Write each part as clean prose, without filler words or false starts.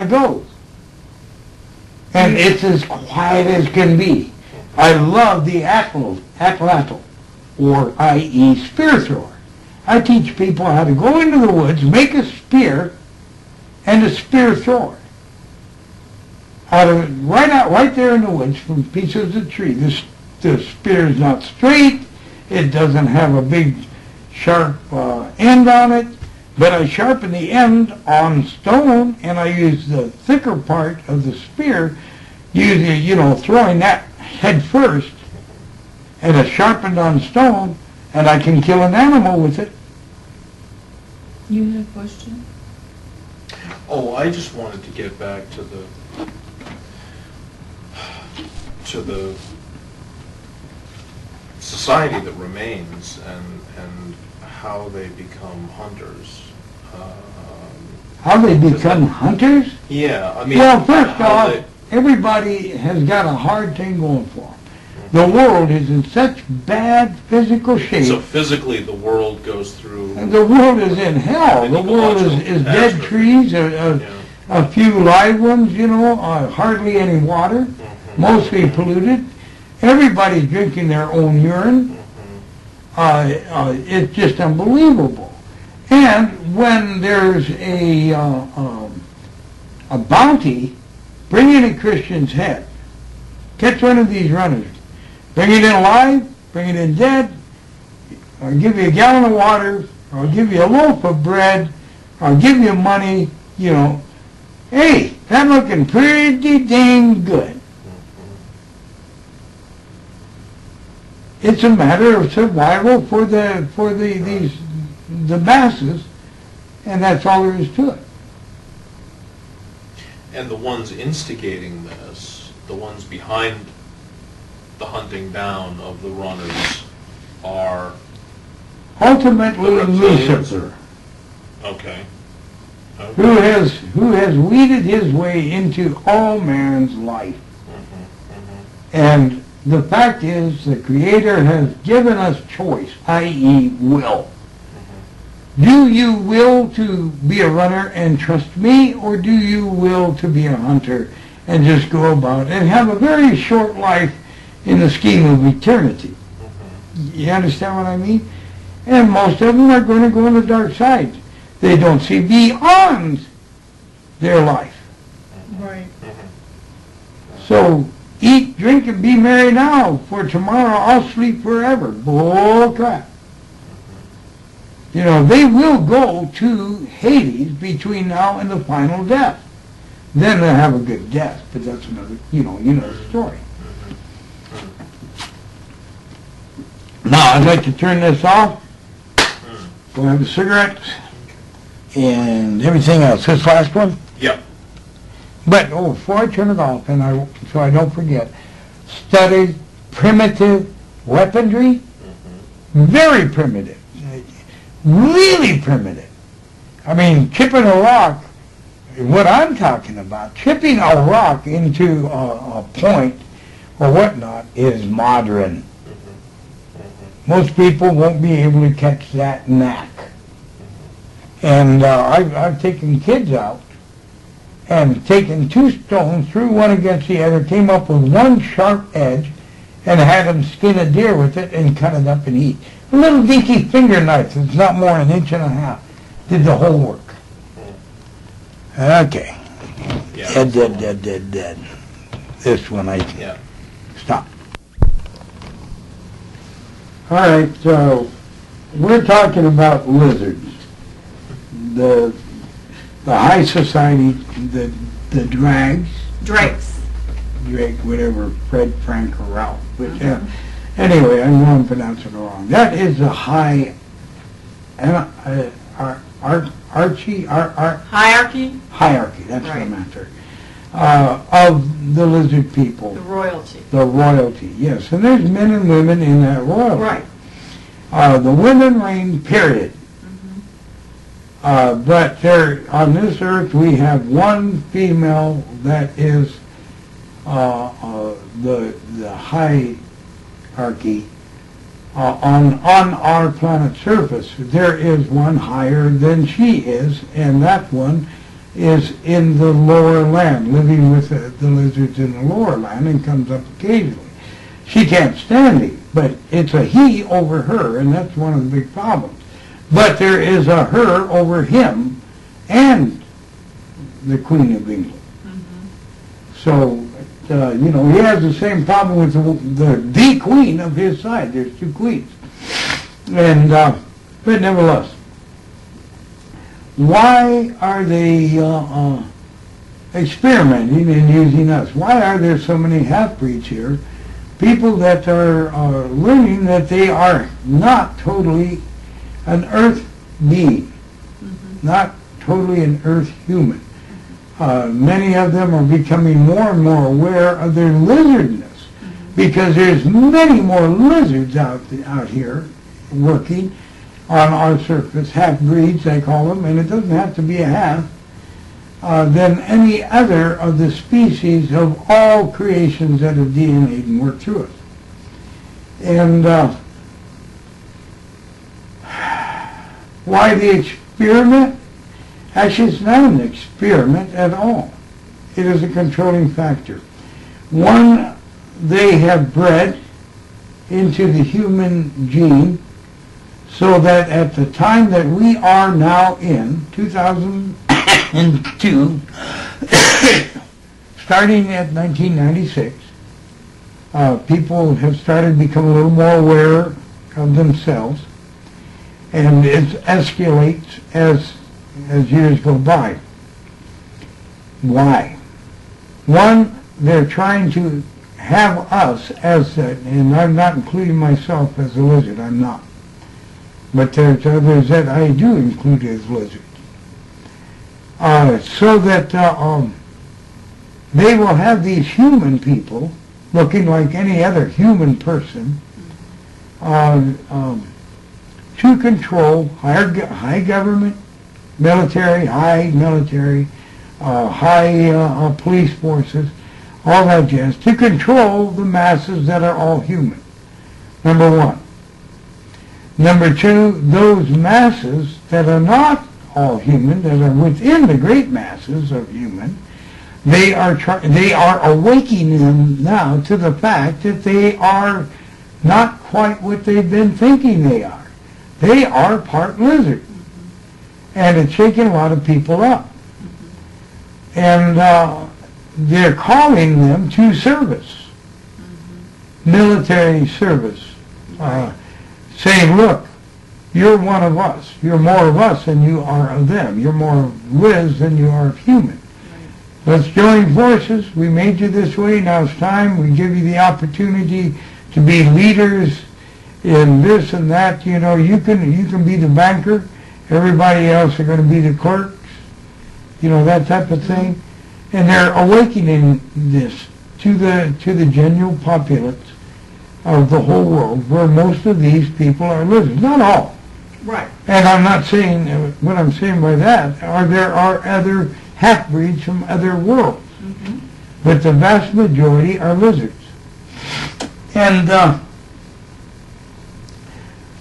it goes. And it's as quiet as can be. I love the atlatl, or i.e. spear thrower. I teach people how to go into the woods, make a spear, and a spear thrower. Right there in the woods from pieces of tree. The spear is not straight. It doesn't have a big sharp end on it. But I sharpen the end on stone, and I use the thicker part of the spear, usually, throwing that head first, and it's sharpened on stone, and I can kill an animal with it. You had a question? Oh, I just wanted to get back to the society that remains and how they become hunters. How they become hunters? Yeah, I mean... Well, first off, everybody has got a hard thing going for them. The world is in such bad physical shape. So physically the world goes through... And the world is in hell. The world is dead trees, a few live ones, hardly any water, mostly polluted. Everybody's drinking their own urine. It's just unbelievable. And when there's a bounty, bring in a Christian's head. Catch one of these runners. Bring it in alive, bring it in dead. I'll give you a gallon of water, or I'll give you a loaf of bread, or I'll give you money, Hey, that's looking pretty dang good. It's a matter of survival for the masses, and that's all there is to it. And the ones instigating this, the ones behind the hunting down of the runners, are ultimately Lucifer. Okay. Who has weeded his way into all man's life. And the fact is, the Creator has given us choice, i.e. will. Do you will to be a runner and trust me, or do you will to be a hunter and just go about and have a very short life in the scheme of eternity? You understand what I mean? And most of them are going to go on the dark side. They don't see beyond their life. Right. So eat, drink, and be merry now, for tomorrow I'll sleep forever. Bull crap. They will go to Hades between now and the final death. Then they'll have a good death, but that's another, the story. Now, I'd like to turn this off. Go have a cigarette and everything else. This last one? Yep. But, before I turn it off, so I don't forget, study primitive weaponry, very primitive, really primitive. I mean, chipping a rock, what I'm talking about, chipping a rock into a point or whatnot is modern. Most people won't be able to catch that knack. And I've taken kids out and taken two stones, threw one against the other, came up with one sharp edge, and had them skin a deer with it and cut it up and eat. A little dinky finger knife that's not more than 1.5 inches did the whole work. Okay. Yeah. Dead. This one stop. All right, so we're talking about lizards. The high society, the drags. Drakes. Drake, whatever, Fred, Frank, or Ralph. But, anyway, I know I'm pronouncing it wrong. That is the high, hierarchy, that's what I'm after, of the lizard people. The royalty. The royalty, yes. And there's men and women in that royalty. Right. The women reign, period. But on this earth we have one female that is the hierarchy on our planet's surface. There is one higher than she is, and that one is in the lower land, living with the lizards in the lower land, and comes up occasionally. She can't stand him, but it's a he over her, and that's one of the big problems. But there is a her over him and the Queen of England. So, he has the same problem with the queen of his side. There's two queens. And, but nevertheless, why are they experimenting and using us? Why are there so many half-breeds here? People that are learning that they are not totally an earth being, not totally an earth human. Many of them are becoming more and more aware of their lizardness, because there's many more lizards out here working on our surface, half-breeds they call them, and it doesn't have to be a half, than any other of the species of all creations that have DNA'd and worked through us. And why the experiment? Actually, it's not an experiment at all. It is a controlling factor. One, they have bred into the human gene so that at the time that we are now in, 2002, starting at 1996, people have started to become a little more aware of themselves, and it escalates as years go by. Why? One, they're trying to have us as, and I'm not including myself as a lizard, I'm not. But there's others that I do include as lizards. So that they will have these human people looking like any other human person to control high government, military, high police forces, all that jazz, to control the masses that are all human. Number one. Number two, those masses that are not all human, that are within the great masses of human, they are awakening them now to the fact that they are not quite what they've been thinking they are. They are part lizard. And it's shaking a lot of people up. And they're calling them to service, military service, saying, look, you're one of us. You're more of us than you are of them. You're more of Liz than you are of human. Let's join forces. We made you this way. Now it's time. We give you the opportunity to be leaders in this and that. You know, you can be the banker. Everybody else are going to be the clerks. You know, that type of thing. And they're awakening this to the general populace of the whole world, where most of these people are lizards. Not all. Right. And I'm not saying, what I'm saying by that, there are other half-breeds from other worlds. But the vast majority are lizards. And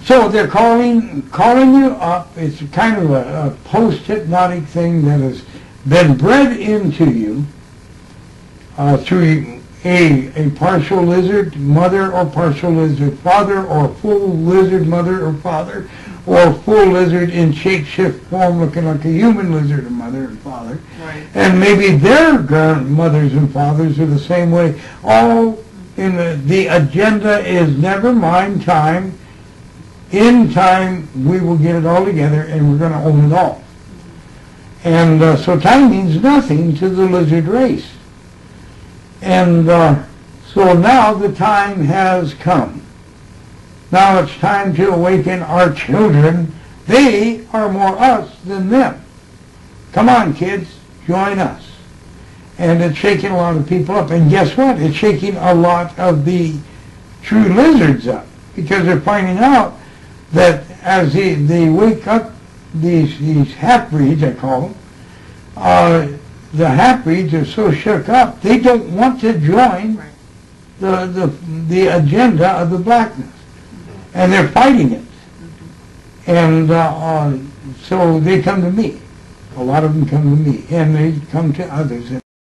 so they're calling you up. It's kind of a post-hypnotic thing that has been bred into you through a partial lizard mother or partial lizard father, or full lizard mother or father, or full lizard in shape-shift form looking like a human lizard mother and father. Right. And And maybe their grandmothers and fathers are the same way. All in the agenda is never mind time. In time, we will get it all together and we're going to own it all. And so time means nothing to the lizard race. And so now the time has come. Now it's time to awaken our children. They are more us than them. Come on, kids, join us. And it's shaking a lot of people up. And guess what? It's shaking a lot of the true lizards up, because they're finding out that as they wake up, these half-breeds, I call them, the half-breeds are so shook up, they don't want to join the agenda of the blackness. And they're fighting it. And so they come to me. A lot of them come to me, and they come to others.